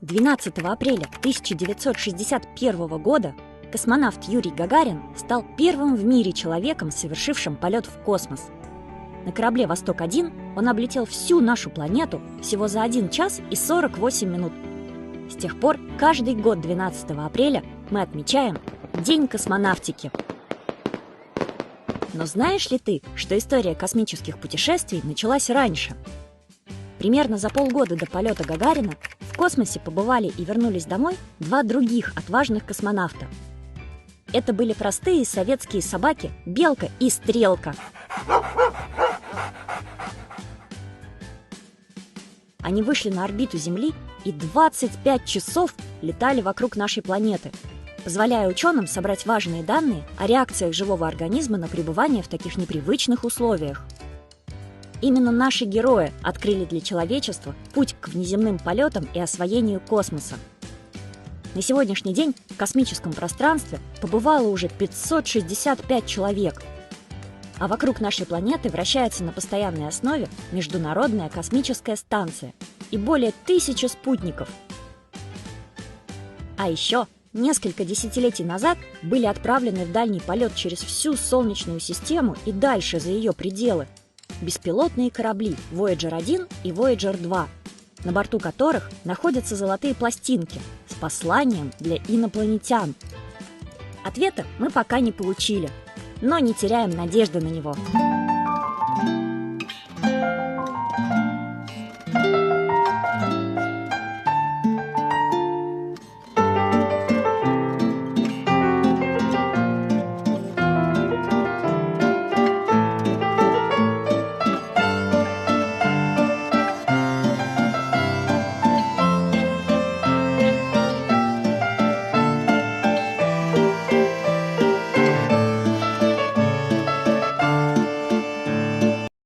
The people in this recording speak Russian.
«12 апреля 1961 года космонавт Юрий Гагарин стал первым в мире человеком, совершившим полет в космос. На корабле «Восток-1» он облетел всю нашу планету всего за 1 час и 48 минут. С тех пор каждый год 12 апреля мы отмечаем День космонавтики. Но знаешь ли ты, что история космических путешествий началась раньше? Примерно за полгода до полета Гагарина в космосе побывали и вернулись домой 2 других отважных космонавта. Это были простые советские собаки Белка и Стрелка. Они вышли на орбиту Земли и 25 часов летали вокруг нашей планеты, позволяя ученым собрать важные данные о реакциях живого организма на пребывание в таких непривычных условиях. Именно наши герои открыли для человечества путь к внеземным полетам и освоению космоса. На сегодняшний день в космическом пространстве побывало уже 565 человек, а вокруг нашей планеты вращается на постоянной основе Международная космическая станция и более 1000 спутников. А еще несколько десятилетий назад были отправлены в дальний полет через всю Солнечную систему и дальше за ее пределы беспилотные корабли Voyager-1 и Voyager-2, на борту которых находятся золотые пластинки с посланием для инопланетян. Ответа мы пока не получили, но не теряем надежды на него.